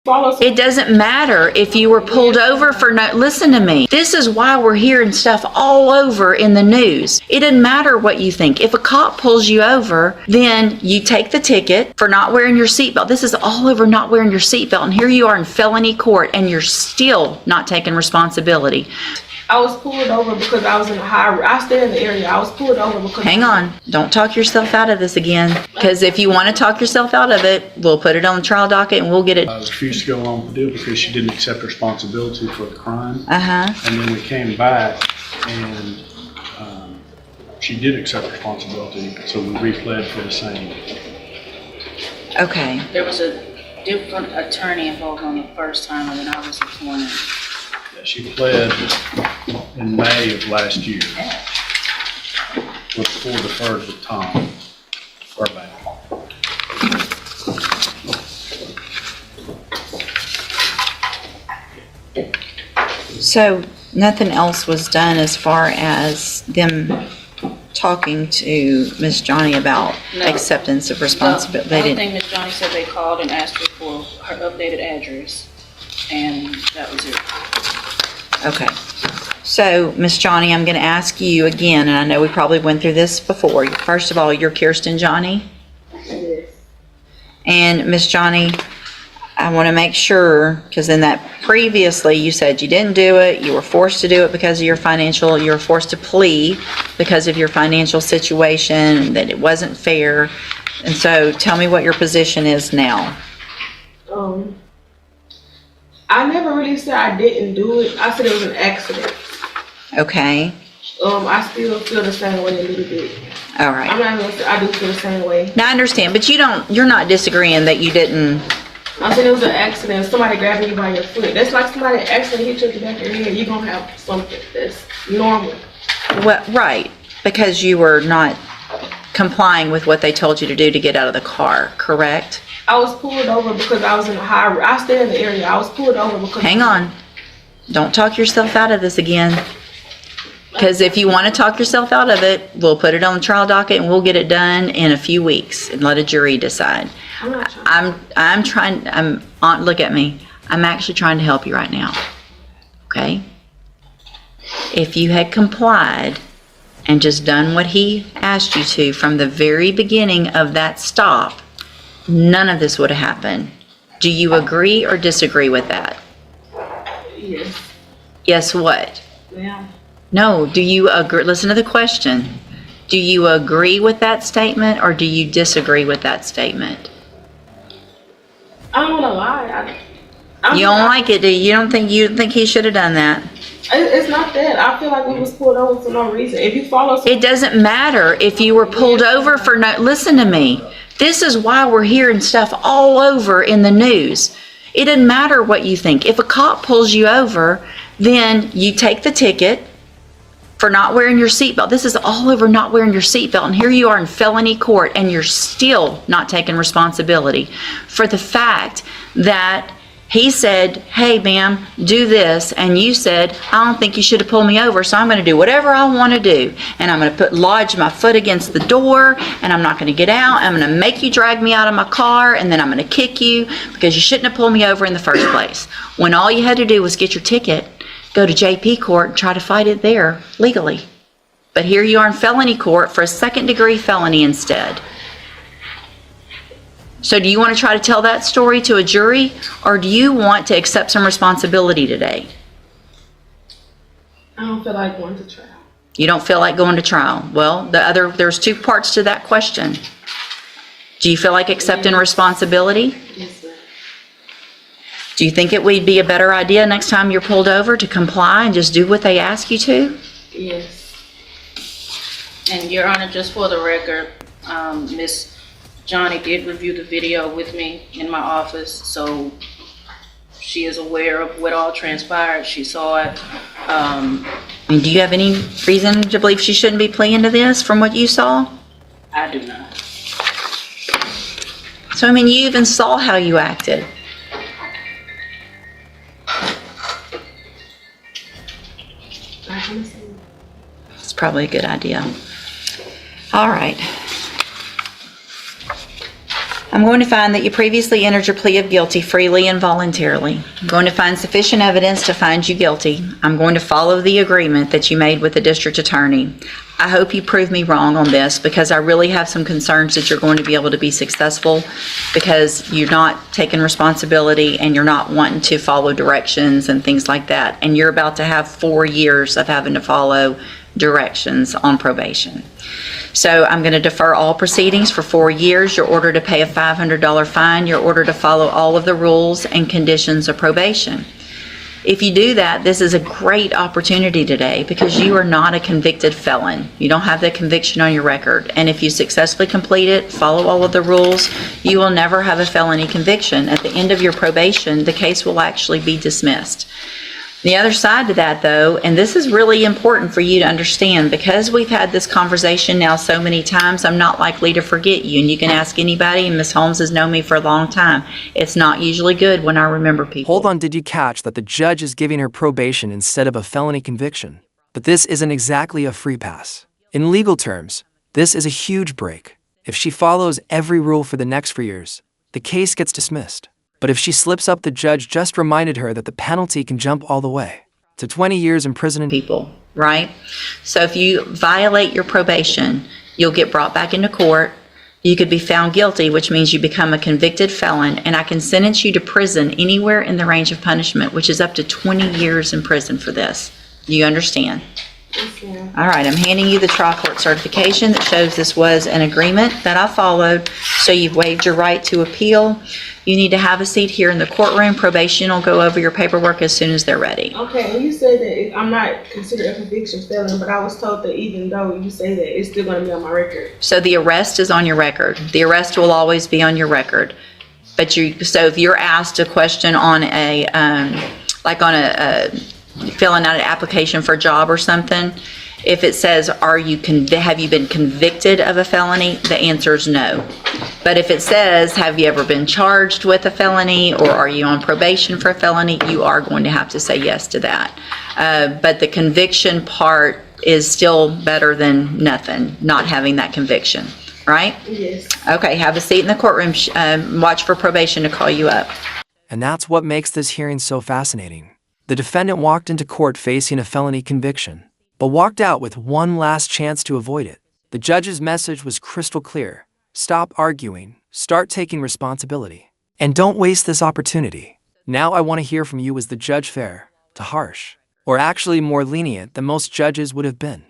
It doesn't matter if you were pulled over for no, listen to me. This is why we're hearing stuff all over in the news. It doesn't matter what you think. If a cop pulls you over, then you take the ticket for not wearing your seatbelt. This is all over not wearing your seatbelt. And here you are in felony court and you're still not taking responsibility. I was pulled over because I was in a I stay in the area. I was pulled over because... Hang on. Don't talk yourself out of this again. Because if you want to talk yourself out of it, we'll put it on the trial docket and we'll get it. I refused to go along with the deal because she didn't accept responsibility for the crime. Uh-huh. And then we came back and she did accept responsibility, so we replayed for the same. Okay. There was a different attorney involved on the first time when I was appointed. She pled in May of last year. Was full deferred with Tom Burbank. So nothing else was done as far as them talking to Miss Johnny about acceptance of responsibility? The only thing Miss Johnny said, they called and asked her for her updated address, and that was it. Okay. So, Miss Johnny, I'm going to ask you again, and I know we probably went through this before. First of all, you're Kirsten Johnny? Yes. And Miss Johnny, I want to make sure, because in that previously you said you didn't do it, you were forced to do it because of your financial, you were forced to plea because of your financial situation, and that it wasn't fair. And so, tell me what your position is now. I never really said I didn't do it. I said it was an accident. Okay. I still feel the same way a little bit. All right. I'm not gonna say I do feel the same way. Now I understand, but you're not disagreeing that you didn't. I said it was an accident. Somebody grabbed me by your foot. That's like somebody accidentally hit you in the back of your head. You're gonna have something that's normal. Well, right, because you were not complying with what they told you to do to get out of the car, correct? I was pulled over because I was in a I stay in the area. I was pulled over because... Hang on. Don't talk yourself out of this again. Because if you want to talk yourself out of it, we'll put it on the trial docket and we'll get it done in a few weeks and let a jury decide. I'm trying, look at me. I'm actually trying to help you right now. Okay? If you had complied and just done what he asked you to from the very beginning of that stop, none of this would have happened. Do you agree or disagree with that? Yes. Yes, what? Yeah. No, do you agree? Listen to the question. Do you agree with that statement or do you disagree with that statement? I don't want to lie. You don't like it, do you? You don't think he should have done that? It's not that. I feel like we was pulled over for no reason. If you follow... It doesn't matter if you were pulled over for no... Listen to me. This is why we're hearing stuff all over in the news. It doesn't matter what you think. If a cop pulls you over, then you take the ticket for not wearing your seatbelt. This is all over not wearing your seatbelt. And here you are in felony court and you're still not taking responsibility for the fact that he said, hey, ma'am, do this. And you said, I don't think you should have pulled me over, so I'm going to do whatever I want to do. And I'm going to lodge my foot against the door, and I'm not going to get out. I'm going to make you drag me out of my car, and then I'm going to kick you because you shouldn't have pulled me over in the first place. When all you had to do was get your ticket, go to JP court, and try to fight it there legally. But here you are in felony court for a second-degree felony instead. So do you want to try to tell that story to a jury, or do you want to accept some responsibility today? I don't feel like going to trial. You don't feel like going to trial. Well, there's two parts to that question. Do you feel like accepting responsibility? Yes, ma'am. Do you think it would be a better idea next time you're pulled over to comply and just do what they ask you to? Yes. And Your Honor, just for the record, Miss Johnny did review the video with me in my office, so she is aware of what all transpired. She saw it. Do you have any reason to believe she shouldn't be pleading to this from what you saw? I do not. So, you even saw how you acted. It's probably a good idea. All right. I'm going to find that you previously entered your plea of guilty freely and voluntarily. I'm going to find sufficient evidence to find you guilty. I'm going to follow the agreement that you made with the district attorney. I hope you prove me wrong on this because I really have some concerns that you're going to be able to be successful because you're not taking responsibility and you're not wanting to follow directions and things like that. And you're about to have 4 years of having to follow directions on probation. So I'm going to defer all proceedings for 4 years. You're ordered to pay a $500 fine. You're ordered to follow all of the rules and conditions of probation. If you do that, this is a great opportunity today because you are not a convicted felon. You don't have that conviction on your record. And if you successfully complete it, follow all of the rules, you will never have a felony conviction. At the end of your probation, the case will actually be dismissed. The other side to that, though, and this is really important for you to understand, because we've had this conversation now so many times, I'm not likely to forget you. And you can ask anybody, and Ms. Holmes has known me for a long time. It's not usually good when I remember people. Hold on, did you catch that the judge is giving her probation instead of a felony conviction? But this isn't exactly a free pass. In legal terms, this is a huge break. If she follows every rule for the next 4 years, the case gets dismissed. But if she slips up, the judge just reminded her that the penalty can jump all the way to 20 years in prison. People, right? So if you violate your probation, you'll get brought back into court. You could be found guilty, which means you become a convicted felon, and I can sentence you to prison anywhere in the range of punishment, which is up to 20 years in prison for this. Do you understand? Yes, ma'am. All right, I'm handing you the trial court certification that shows this was an agreement that I followed, so you've waived your right to appeal. You need to have a seat here in the courtroom. Probation will go over your paperwork as soon as they're ready. Okay, and you said that I'm not considered a conviction felon, but I was told that even though you say that, it's still going to be on my record. So the arrest is on your record. The arrest will always be on your record. But so if you're asked a question on a, filling out an application for a job or something, if it says, have you been convicted of a felony? The answer is no. But if it says, have you ever been charged with a felony, or are you on probation for a felony, you are going to have to say yes to that. But the conviction part is still better than nothing, not having that conviction, right? Yes. Okay, have a seat in the courtroom. Watch for probation to call you up. And that's what makes this hearing so fascinating. The defendant walked into court facing a felony conviction, but walked out with one last chance to avoid it. The judge's message was crystal clear. Stop arguing, start taking responsibility, and don't waste this opportunity. Now I want to hear from you. Was the judge fair to harsh, or actually more lenient than most judges would have been?